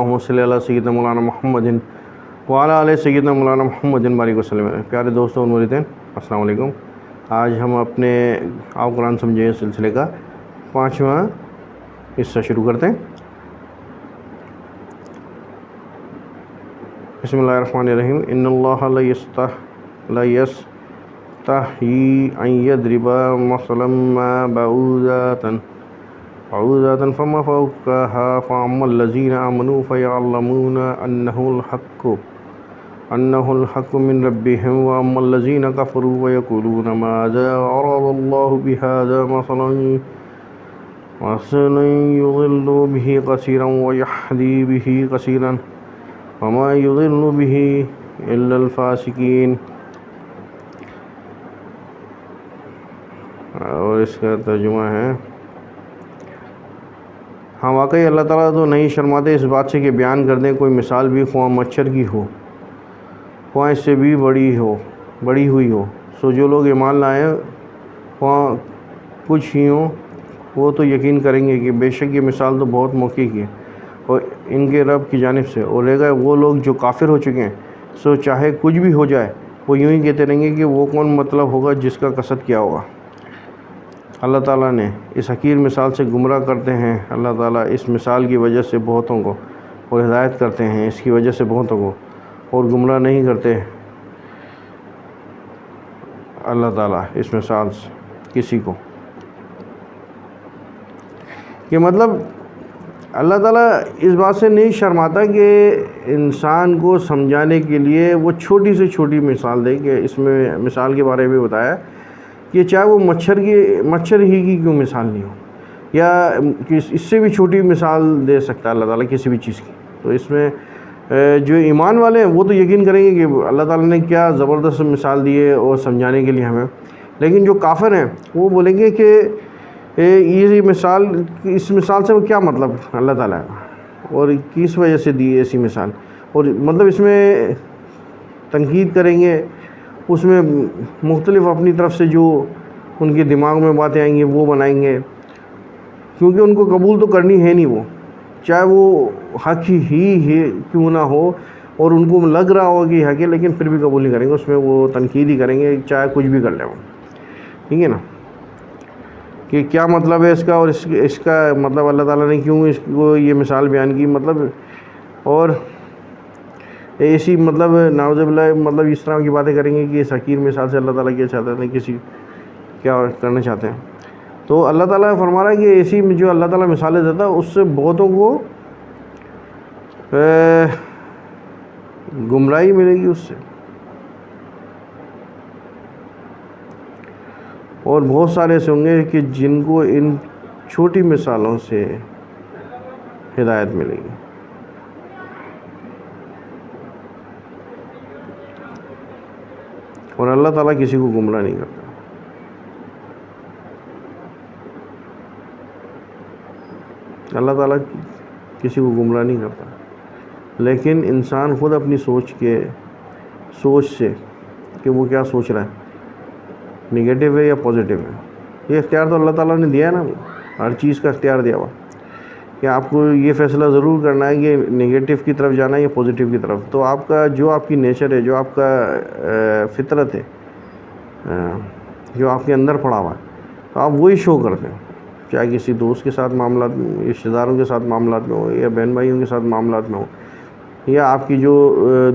اللہم صلی علی سیدنا مولانا محمد وعلی آلِ سیدنا مولانا محمد بارک وسلم۔ پیارے دوستوں اور مریدین، السلام علیکم۔ آج ہم اپنے آپ قرآن سمجھیں سلسلے کا 5واں حصہ شروع کرتے ہیں۔ بسم اللہ الرحمن الرحیم۔ ان اللہ لا یستحیی ان یضرب مثلا ما بعوضۃ فما فوقها فاما الذین آمنوا فیعلمون انہ الحق من ربهم واما الذین کفروا ویقولون ماذا اراد اللہ بہذا مثلا یضل به کثیرا ویہدی به کثیرا وما یضل به الا الفاسقین۔ اور اس کا ترجمہ ہے، ہاں واقعی اللہ تعالیٰ تو نہیں شرماتے اس بات سے کہ بیان کر دیں کوئی مثال بھی، خواہ مچھر کی ہو خواہ اس سے بھی بڑی ہوئی ہو۔ سو جو لوگ ایمان لائیں خواہ کچھ ہی ہوں وہ تو یقین کریں گے کہ بے شک یہ مثال تو بہت موقع کی ہے اور ان کے رب کی جانب سے، اور رہ گئے وہ لوگ جو کافر ہو چکے ہیں، سو چاہے کچھ بھی ہو جائے وہ یوں ہی کہتے رہیں گے کہ وہ کون مطلب ہوگا جس کا قصد کیا ہوگا۔ اللہ تعالیٰ نے اس حقیر مثال سے گمراہ کرتے ہیں۔ اللہ تعالیٰ اس مثال کی وجہ سے بہتوں کو اور ہدایت کرتے ہیں، اس کی وجہ سے بہتوں کو اور گمراہ نہیں کرتے۔ اللہ تعالیٰ اس مثال سے کسی کو کہ مطلب اللہ تعالیٰ اس بات سے نہیں شرماتا کہ انسان کو سمجھانے کے لیے وہ چھوٹی سے چھوٹی مثال دے، کہ اس میں مثال کے بارے میں بتایا کہ چاہے وہ مچھر ہی کی کیوں مثال نہیں ہو، یا اس سے بھی چھوٹی مثال دے سکتا ہے اللہ تعالیٰ کسی بھی چیز کی۔ تو اس میں جو ایمان والے ہیں وہ تو یقین کریں گے کہ اللہ تعالیٰ نے کیا زبردست مثال دی ہے اور سمجھانے کے لیے ہمیں، لیکن جو کافر ہیں وہ بولیں گے کہ یہ مثال، اس مثال سے کیا مطلب اللہ تعالیٰ ہے اور کس وجہ سے دی ہے ایسی مثال، اور مطلب اس میں تنقید کریں گے، اس میں مختلف اپنی طرف سے جو ان کے دماغ میں باتیں آئیں گی وہ بنائیں گے، کیونکہ ان کو قبول تو کرنی ہے نہیں، وہ چاہے وہ حق ہی کیوں نہ ہو اور ان کو لگ رہا ہو کہ حق ہے، لیکن پھر بھی قبول نہیں کریں گے، اس میں وہ تنقید ہی کریں گے چاہے کچھ بھی کر لیں وہ، ٹھیک ہے نا، کہ کیا مطلب ہے اس کا، اور اس کا مطلب اللہ تعالیٰ نے کیوں اس کو یہ مثال بیان کی، مطلب اور ایسی مطلب نعوذ باللہ مطلب اس طرح کی باتیں کریں گے کہ اس حقیر مثال سے اللہ تعالیٰ کیا چاہتے ہیں، کیا کرنا چاہتے ہیں۔ تو اللہ تعالیٰ فرما رہا ہے کہ ایسی جو اللہ تعالیٰ مثالیں دیتا ہے اس سے بہتوں کو گمراہی ملے گی اس سے، اور بہت سارے ایسے ہوں گے کہ جن کو ان چھوٹی مثالوں سے ہدایت ملے گی۔ اور اللہ تعالیٰ کسی کو گمراہ نہیں کرتا۔ اللہ تعالیٰ کسی کو گمراہ نہیں کرتا، لیکن انسان خود اپنی سوچ سے کہ وہ کیا سوچ رہا ہے، نگیٹو ہے یا پازیٹیو ہے، یہ اختیار تو اللہ تعالیٰ نے دیا ہے نا، ہر چیز کا اختیار دیا ہوا کہ آپ کو یہ فیصلہ ضرور کرنا ہے کہ نگیٹو کی طرف جانا ہے یا پازیٹیو کی طرف۔ تو آپ کا جو آپ کی نیچر ہے، جو آپ کا فطرت ہے، جو آپ کے اندر پڑا ہوا ہے، تو آپ وہی شو کرتے ہیں، چاہے کسی دوست کے ساتھ معاملات میں، رشتہ داروں کے ساتھ معاملات میں ہو، یا بہن بھائیوں کے ساتھ معاملات میں ہو، یا آپ کی جو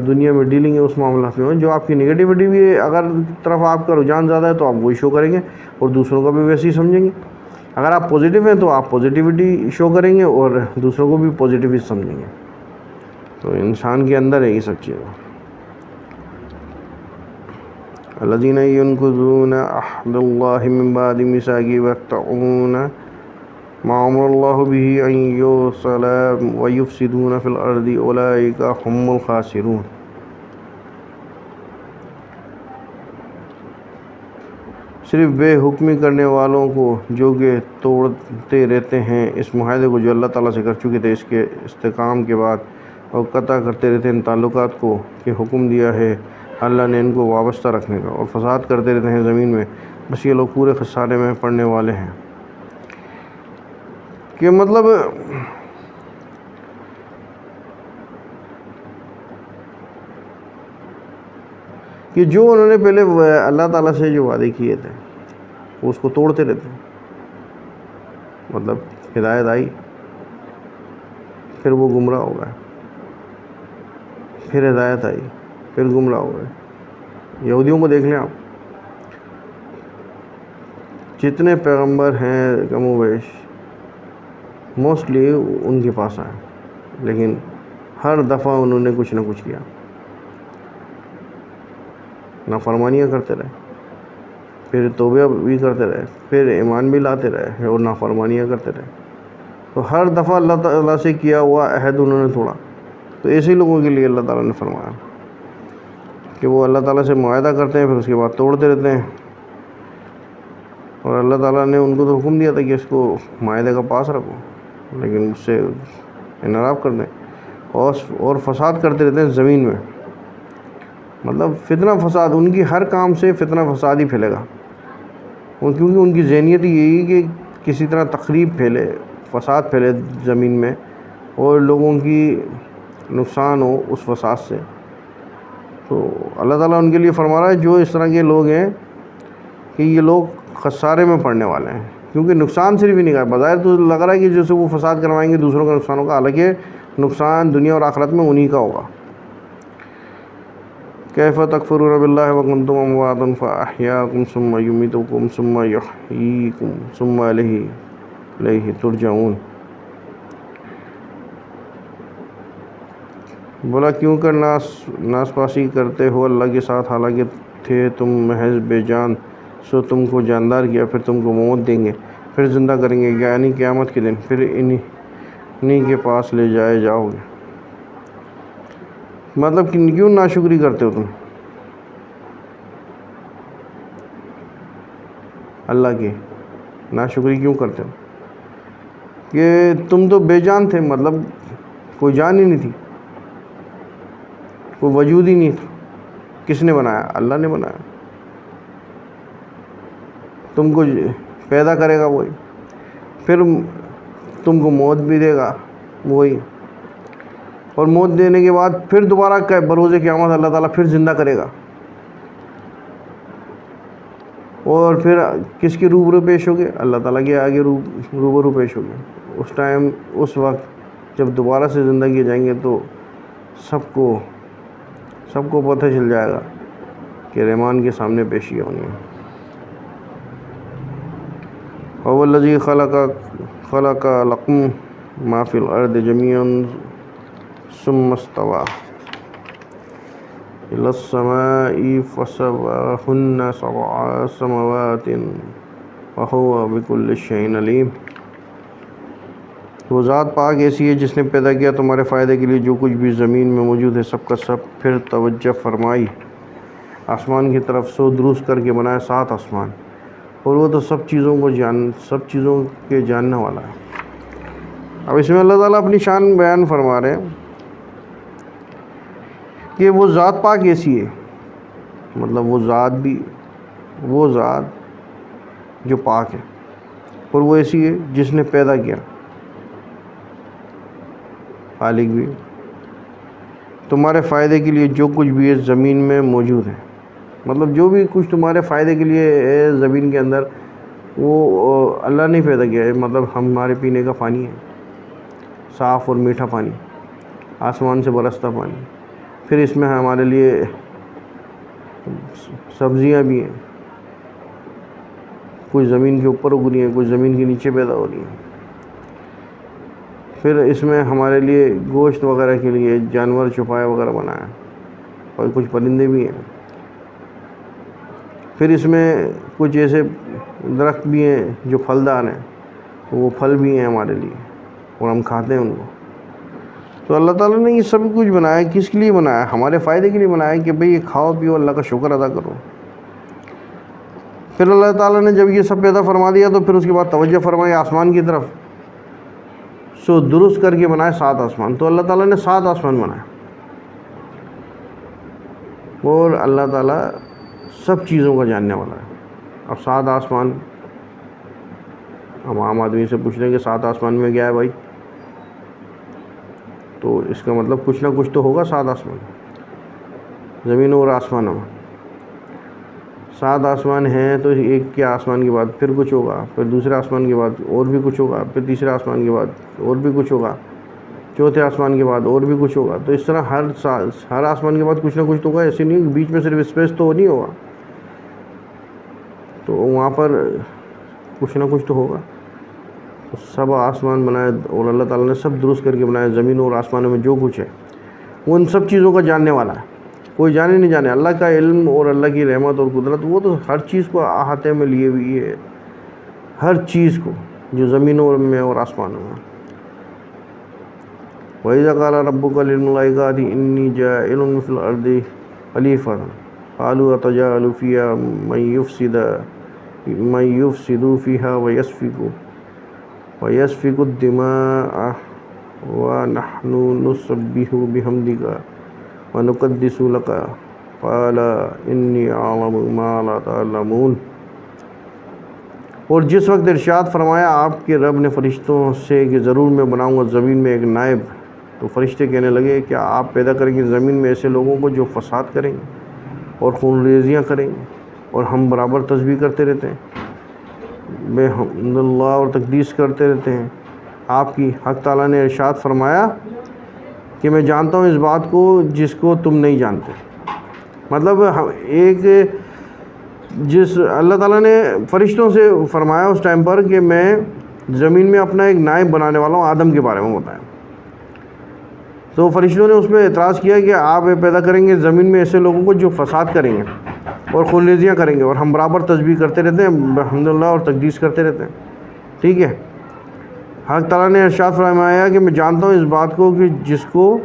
دنیا میں ڈیلنگ ہے اس معاملات میں ہو، جو آپ کی نگیٹیوٹی بھی ہے، اگر طرف آپ کا رجحان زیادہ ہے تو آپ وہی شو کریں گے اور دوسروں کو بھی ویسے ہی سمجھیں گے۔ اگر آپ پازیٹیو ہیں تو آپ پازیٹیوٹی شو کریں گے اور دوسروں کو بھی پازیٹیو ہی سمجھیں گے۔ تو انسان کے اندر ہے یہ سب چیزیں۔ الذین ینقضون عہد اللہ من بعد میثاقہ ویقطعون ما امر اللہ بہ ان یوصل ویفسدون فی الارض اولئک ھم الخاسرون۔ صرف بے حکمی کرنے والوں کو جو کہ توڑتے رہتے ہیں اس معاہدے کو جو اللہ تعالیٰ سے کر چکے تھے اس کے استحکام کے بعد، اور قطع کرتے رہتے ہیں ان تعلقات کو کہ حکم دیا ہے اللہ نے ان کو وابستہ رکھنے کا، اور فساد کرتے رہتے ہیں زمین میں، بس یہ لوگ پورے خسارے میں پڑنے والے ہیں۔ کہ مطلب کہ جو انہوں نے پہلے اللہ تعالیٰ سے جو وعدے کیے تھے وہ اس کو توڑتے رہتے ہیں. مطلب ہدایت آئی پھر وہ گمراہ ہو گئے، پھر ہدایت آئی پھر گمراہ ہو گئے. یہودیوں کو دیکھ لیں آپ، جتنے پیغمبر ہیں کم و بیش موسٹلی ان کے پاس آئے، لیکن ہر دفعہ انہوں نے کچھ نہ کچھ کیا، نافرمانیاں کرتے رہے، پھر توبہ بھی کرتے رہے، پھر ایمان بھی لاتے رہے اور نافرمانیاں کرتے رہے. تو ہر دفعہ اللہ تعالیٰ سے کیا ہوا عہد انہوں نے توڑا. تو ایسے لوگوں کے لیے اللہ تعالیٰ نے فرمایا کہ وہ اللہ تعالیٰ سے معاہدہ کرتے ہیں پھر اس کے بعد توڑتے رہتے ہیں. اور اللہ تعالیٰ نے ان کو تو حکم دیا تھا کہ اس کو معاہدے کا پاس رکھو، لیکن اس سے انحراف کر دیں اور فساد کرتے رہتے ہیں زمین میں. مطلب فتنہ فساد، ان کی ہر کام سے فتنہ فساد ہی پھیلے گا، کیونکہ ان کی ذہنیت یہی کہ کسی طرح تخریب پھیلے، فساد پھیلے زمین میں اور لوگوں کی نقصان ہو اس فساد سے. تو اللہ تعالیٰ ان کے لیے فرما رہا ہے جو اس طرح کے لوگ ہیں کہ یہ لوگ خسارے میں پڑنے والے ہیں، کیونکہ نقصان صرف ہی نہیں کہا. بظاہر تو لگ رہا ہے کہ جیسے وہ فساد کروائیں گے دوسروں کا نقصان ہوگا، حالانکہ نقصان دنیا اور آخرت میں انہی کا ہوگا. کیف تکفرون باللہ وکنتم امواتا فاحیاکم ثم یمیتکم ثم یحییکم ثم الیہ ترجعون. بولا کیوں کر ناس پاسی کرتے ہو اللہ کے ساتھ، حالانکہ تھے تم محض بے جان، سو تم کو جاندار کیا، پھر تم کو موت دیں گے، پھر زندہ کریں گے، یعنی قیامت کے دن، پھر انہی کے پاس لے جائے جاؤ گے. مطلب کیوں ناشکری کرتے ہو تم اللہ کی؟ ناشکری کیوں کرتے ہو کہ تم تو بے جان تھے، مطلب کوئی جان ہی نہیں تھی، کوئی وجود ہی نہیں تھا. کس نے بنایا؟ اللہ نے بنایا. تم کو پیدا کرے گا وہی، پھر تم کو موت بھی دے گا وہی، اور موت دینے کے بعد پھر دوبارہ بروز قیامت اللہ تعالیٰ پھر زندہ کرے گا. اور پھر کس کے روبرو پیش ہوگے؟ اللہ تعالیٰ کے آگے روبرو پیش ہوگے. اس ٹائم، اس وقت جب دوبارہ سے زندہ کیے جائیں گے تو سب کو پتہ چل جائے گا کہ رحمان کے سامنے پیشی ہونی ہے. وَهُوَ الَّذِي خَلَقَ لَكُم مَّا فِي الْأَرْضِ جَمِيعًا ثُمَّ اسْتَوَىٰ إِلَى السَّمَاءِ فَسَوَّاهُنَّ سَبْعَ سَمَاوَاتٍ وَهُوَ بِكُلِّ شَيْءٍ عَلِيمٌ. وہ ذات پاک ایسی ہے جس نے پیدا کیا تمہارے فائدے کے لیے جو کچھ بھی زمین میں موجود ہے سب کا سب، پھر توجہ فرمائی آسمان کی طرف، سو درست کر کے بنایا 7 آسمان، اور وہ تو سب چیزوں کے جاننے والا ہے. اب اس میں اللہ تعالیٰ اپنی شان بیان فرما رہے ہیں کہ وہ ذات پاک ایسی ہے، مطلب وہ ذات جو پاک ہے، اور وہ ایسی ہے جس نے پیدا کیا، خالق بھی، تمہارے فائدے کے لیے جو کچھ بھی ہے زمین میں موجود ہے. مطلب جو بھی کچھ تمہارے فائدے کے لیے ہے زمین کے اندر وہ اللہ نے پیدا کیا ہے. مطلب ہمارے پینے کا پانی ہے، صاف اور میٹھا پانی، آسمان سے برستا پانی. پھر اس میں ہمارے لیے سبزیاں بھی ہیں، کچھ زمین کے اوپر اگ رہی ہیں، کچھ زمین کے نیچے پیدا ہو رہی ہیں. پھر اس میں ہمارے لیے گوشت وغیرہ کے لیے جانور چھپائے وغیرہ بنایا، اور کچھ پرندے بھی ہیں. پھر اس میں کچھ ایسے درخت بھی ہیں جو پھلدار ہیں، وہ پھل بھی ہیں ہمارے لیے اور ہم کھاتے ہیں ان کو. تو اللہ تعالیٰ نے یہ سب کچھ بنایا، کس کے لیے بنایا؟ ہمارے فائدے کے لیے بنایا کہ بھئی یہ کھاؤ پیو، اللہ کا شکر ادا کرو. پھر اللہ تعالیٰ نے جب یہ سب پیدا فرما دیا تو پھر اس کے بعد توجہ فرمائی آسمان کی طرف، سو درست کر کے بنائے 7 آسمان. تو اللہ تعالیٰ نے 7 آسمان بنائے، اور اللہ تعالیٰ سب چیزوں کا جاننے والا ہے. اب 7 آسمان، ہم عام آدمی سے پوچھ رہے ہیں کہ 7 آسمان میں کیا ہے بھائی، تو اس کا مطلب کچھ نہ کچھ تو ہوگا 7 آسمان، زمینوں اور آسمانوں میں. 7 آسمان ہیں تو ایک کے آسمان کے بعد پھر کچھ ہوگا، پھر دوسرے آسمان کے بعد اور بھی کچھ ہوگا، پھر تیسرے آسمان کے بعد اور بھی کچھ ہوگا، چوتھے آسمان کے بعد اور بھی کچھ ہوگا. تو اس طرح ہر آسمان کے بعد کچھ نہ کچھ تو ہوگا. ایسے نہیں کہ بیچ میں صرف اسپیس تو نہیں ہوگا، تو وہاں پر کچھ نہ کچھ تو ہوگا. سب آسمان بنائے اور اللہ تعالیٰ نے سب درست کر کے بنائے. زمین اور آسمانوں میں جو کچھ ہے وہ ان سب چیزوں کا جاننے والا ہے. کوئی جانے نہیں جانے. اللہ کا علم اور اللہ کی رحمت اور قدرت وہ تو ہر چیز کو احاطے میں لیے ہوئی ہے، ہر چیز کو جو زمینوں میں اور آسمانوں میں. وَإِذَا قَالَ رَبُّكَ لِلْمَلَائِكَةِ إِنِّي جَاعِلٌ فِي الْأَرْضِ خَلِيفَةً قَالُوا أَتَجْعَلُ فِيهَا مَن يُفْسِدُ فِيهَا وَيَسْفِكُ الدِّمَاءَ وَنَحْنُ نُسَبِّحُ بِحَمْدِكَ وَنُقَدِّسُ لَكَ قَالَ إِنِّي أَعْلَمُ مَا لَا تَعْلَمُونَ. اور جس وقت ارشاد فرمایا آپ کے رب نے فرشتوں سے کہ ضرور میں بناؤں گا زمین میں ایک نائب، تو فرشتے کہنے لگے کہ آپ پیدا کریں گے زمین میں ایسے لوگوں کو جو فساد کریں گے اور خون ریزیاں کریں گے، اور ہم برابر تسبیح کرتے رہتے ہیں، بحمد اللہ اور تقدیس کرتے رہتے ہیں آپ کی. حق تعالیٰ نے ارشاد فرمایا کہ میں جانتا ہوں اس بات کو جس کو تم نہیں جانتے. مطلب ایک جس اللہ تعالیٰ نے فرشتوں سے فرمایا اس ٹائم پر کہ میں زمین میں اپنا ایک نائب بنانے والا ہوں. آدم کے بارے میں بتایا تو فرشتوں نے اس پہ اعتراض کیا کہ آپ پیدا کریں گے زمین میں ایسے لوگوں کو جو فساد کریں گے اور خون ریزیاں کریں گے، اور ہم برابر تسبیح کرتے رہتے ہیں، الحمد للہ اور تقدیس کرتے رہتے ہیں. ٹھیک ہے. حق تعالیٰ نے ارشاد فرمایا کہ میں جانتا ہوں اس بات کو کہ جس کو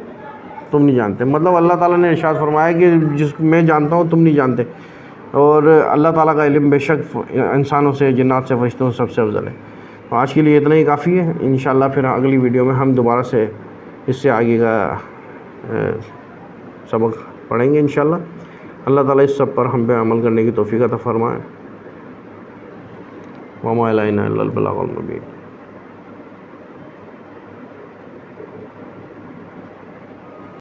تم نہیں جانتے. مطلب اللہ تعالیٰ نے ارشاد فرمایا کہ جس میں جانتا ہوں تم نہیں جانتے، اور اللہ تعالیٰ کا علم بے شک انسانوں سے، جنات سے، فرشتوں سے سب سے افضل ہے. آج کے لیے اتنا ہی کافی ہے. انشاءاللہ پھر اگلی ویڈیو میں ہم دوبارہ سے اس سے آگے کا سبق پڑھیں گے انشاءاللہ. اللہ تعالیٰ اس سب پر ہم پہ عمل کرنے کی توفیق عطا فرمائے. وما علینا الا البلاغ المبین.